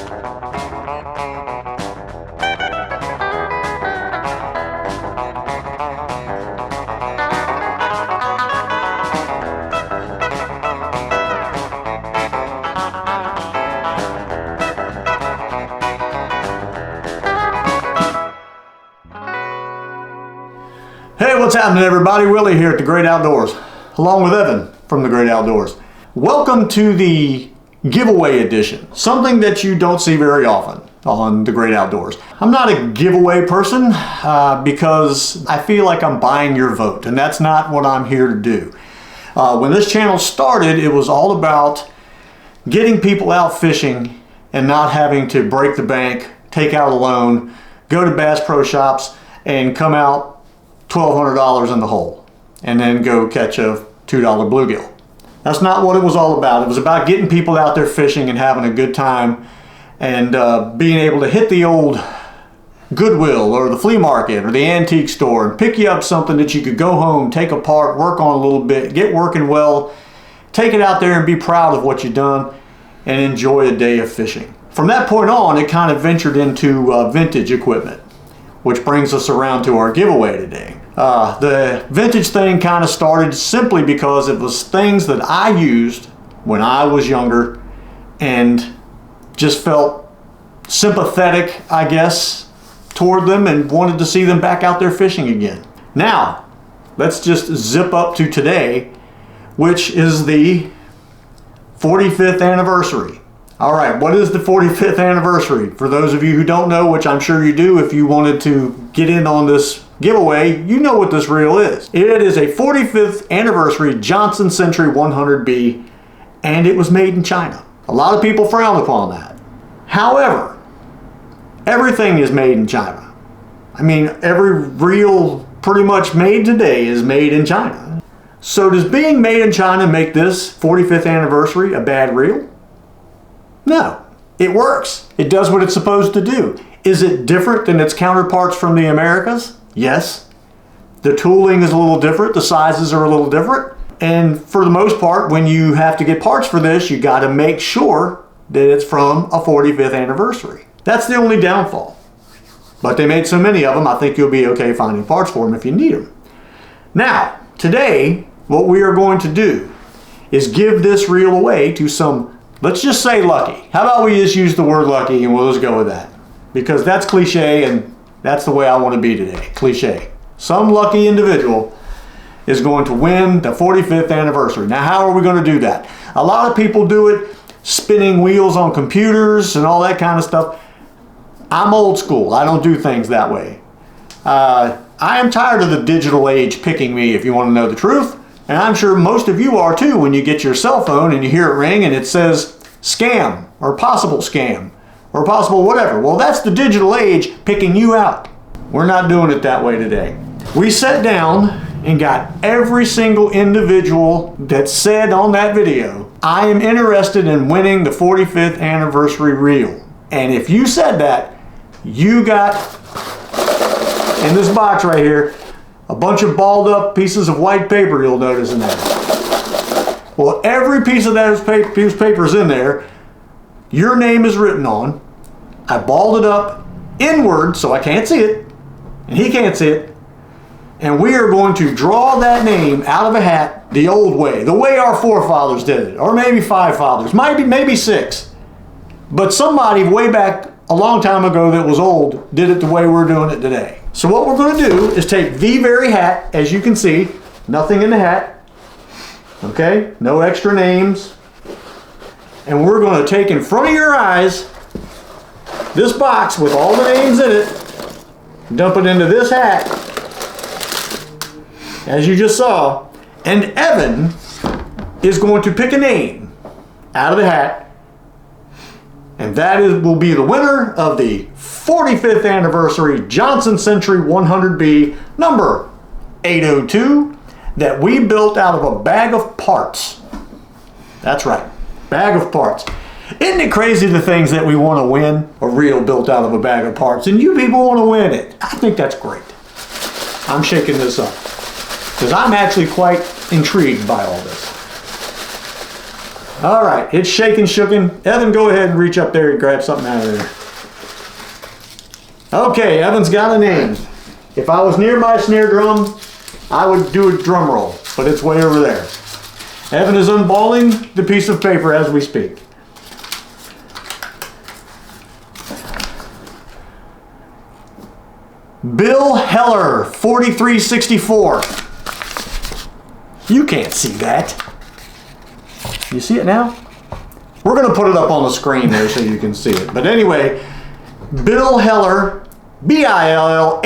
Hey, what's happening everybody? Willie here at The Great Outdoors, along with Evan from The Great Outdoors. Welcome to the giveaway edition, something that you don't see very often on The Great Outdoors. I'm not a giveaway person because I feel like I'm buying your vote, and that's not what I'm here to do. When this channel started, it was all about getting people out fishing and not having to break the bank, take out a loan, go to Bass Pro Shops, and come out $1,200 in the hole and then go catch a $2 bluegill. That's not what it was all about. It was about getting people out there fishing and having a good time and being able to hit the old Goodwill or the flea market or the antique store and pick you up something that you could go home, take apart, work on a little bit, get working well, take it out there and be proud of what you've done and enjoy a day of fishing. From that point on, it kind of ventured into vintage equipment, which brings us around to our giveaway today. The vintage thing kind of started simply because it was things that I used when I was younger and just felt sympathetic, I guess, toward them and wanted to see them back out there fishing again. Now, let's just zip up to today, which is the 45th anniversary. All right, what is the 45th anniversary? For those of you who don't know, which I'm sure you do, if you wanted to get in on this giveaway, you know what this reel is. It is a 45th anniversary Johnson Century 100B, and it was made in China. A lot of people frown upon that. However, everything is made in China. I mean, every reel pretty much made today is made in China. So does being made in China make this 45th anniversary a bad reel? No, it works. It does what it's supposed to do. Is it different than its counterparts from the Americas? Yes. The tooling is a little different. The sizes are a little different. And for the most part, when you have to get parts for this, you got to make sure that it's from a 45th anniversary. That's the only downfall. But they made so many of them, I think you'll be okay finding parts for them if you need them. Now, today, what we are going to do is give this reel away to some, let's just say lucky. How about we just use the word lucky and we'll just go with that? Because that's cliche and that's the way I want to be today, cliche. Some lucky individual is going to win the 45th anniversary. Now, how are we going to do that? A lot of people do it spinning wheels on computers and all that kind of stuff. I'm old school. I don't do things that way. I am tired of the digital age picking me, if you want to know the truth. And I'm sure most of you are too when you get your cell phone and you hear it ring and it says scam or possible scam or possible whatever. Well, that's the digital age picking you out. We're not doing it that way today. We sat down and got every single individual that said on that video, I am interested in winning the 45th anniversary reel. And if you said that, you got, in this box right here, a bunch of balled up pieces of white paper you'll notice in there. Well, every piece of those papers in there, your name is written on. I balled it up inward so I can't see it, and he can't see it. And we are going to draw that name out of a hat the old way, the way our forefathers did it, or maybe five fathers, maybe six. But somebody way back a long time ago that was old did it the way we're doing it today. So what we're going to do is take the very hat, as you can see, nothing in the hat, okay, no extra names, and we're going to take in front of your eyes this box with all the names in it, dump it into this hat, as you just saw, and Evan is going to pick a name out of the hat, and that will be the winner of the 45th anniversary Johnson Century 100B number 802 that we built out of a bag of parts. That's right, bag of parts. Isn't it crazy the things that we want to win? A reel built out of a bag of parts, and you people want to win it. I think that's great. I'm shaking this up because I'm actually quite intrigued by all this. All right, it's shaking, shooken. Evan, go ahead and reach up there and grab something out of there. Okay, Evan's got a name. If I was near my snare drum, I would do a drum roll, but it's way over there. Evan is unballing the piece of paper as we speak. Bill Heller, 4364. You can't see that. You see it now? We're going to put it up on the screen there so you can see it. But anyway, Bill Heller, BILLHELLER,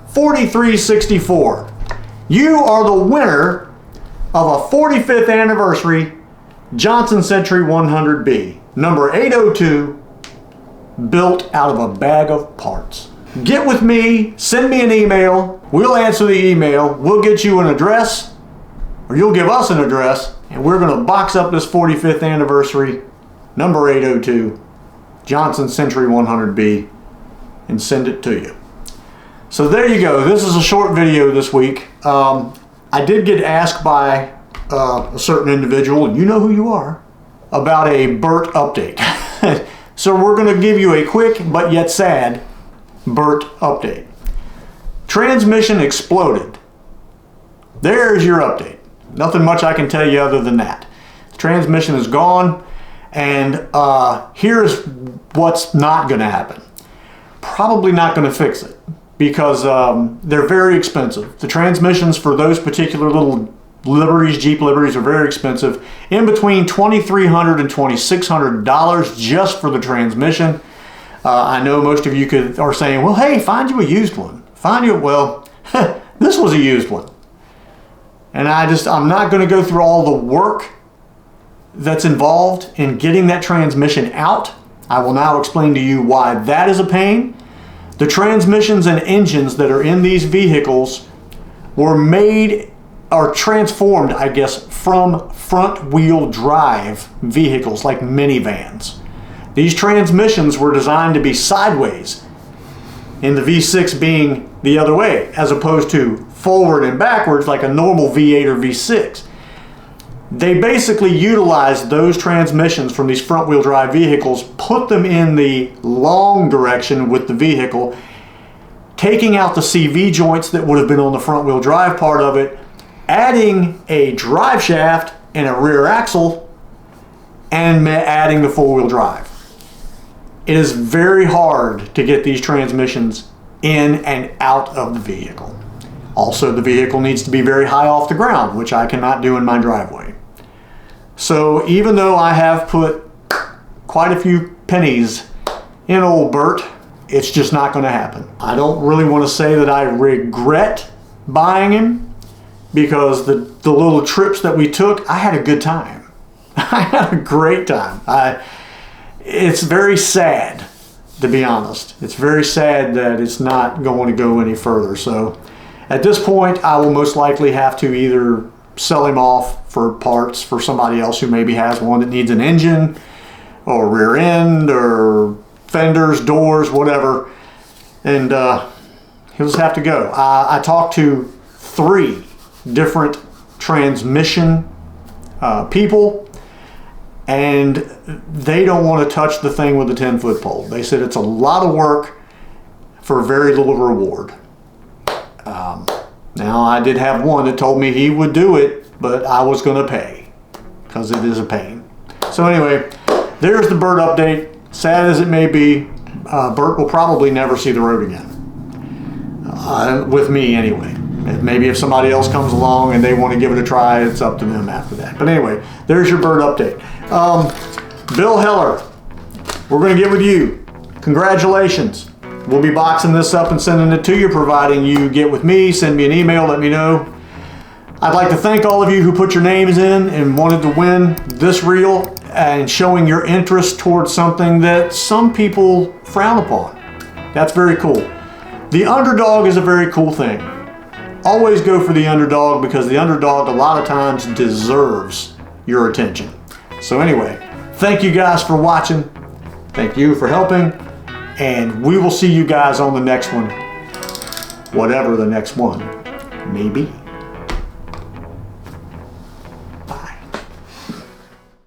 4364. You are the winner of a 45th anniversary Johnson Century 100B, number 802, built out of a bag of parts. Get with me, send me an email, we'll answer the email, we'll get you an address, or you'll give us an address, and we're going to box up this 45th anniversary, number 802, Johnson Century 100B, and send it to you. So there you go. This is a short video this week. I did get asked by a certain individual, and you know who you are, about a Burt update. So we're going to give you a quick but yet sad Burt update. Transmission exploded. There's your update. Nothing much I can tell you other than that. The transmission is gone, and here's what's not going to happen. Probably not going to fix it because they're very expensive. The transmissions for those particular little Liberties, Jeep Liberties, are very expensive. In between $2,300 and $2,600 just for the transmission. I know most of you are saying, well, hey, find you a used one. Well, this was a used one. And I'm not going to go through all the work that's involved in getting that transmission out. I will now explain to you why that is a pain. The transmissions and engines that are in these vehicles were made or transformed, I guess, from front-wheel drive vehicles like minivans. These transmissions were designed to be sideways, and the V6 being the other way, as opposed to forward and backwards like a normal V8 or V6. They basically utilized those transmissions from these front-wheel drive vehicles, put them in the long direction with the vehicle, taking out the CV joints that would have been on the front-wheel drive part of it, adding a drive shaft and a rear axle, and adding the four-wheel drive. It is very hard to get these transmissions in and out of the vehicle. Also, the vehicle needs to be very high off the ground, which I cannot do in my driveway. So even though I have put quite a few pennies in old Burt, it's just not going to happen. I don't really want to say that I regret buying him, because the little trips that we took, I had a good time. I had a great time. It's very sad, to be honest. It's very sad that it's not going to go any further. So at this point, I will most likely have to either sell him off for parts for somebody else who maybe has one that needs an engine or rear end or fenders, doors, whatever, and he'll just have to go. I talked to 3 different transmission people, and they don't want to touch the thing with the 10-foot pole. They said it's a lot of work for very little reward. Now, I did have one that told me he would do it, but I was going to pay because it is a pain. So anyway, there's the Burt update. Sad as it may be, Burt will probably never see the road again. With me anyway. Maybe if somebody else comes along and they want to give it a try, it's up to them after that. But anyway, there's your Burt update. Bill Heller, we're going to get with you. Congratulations. We'll be boxing this up and sending it to you, providing you get with me, send me an email, let me know. I'd like to thank all of you who put your names in and wanted to win this reel, and showing your interest towards something that some people frown upon. That's very cool. The underdog is a very cool thing. Always go for the underdog, because the underdog a lot of times deserves your attention. So anyway, thank you guys for watching. Thank you for helping. And we will see you guys on the next one, whatever the next one may be.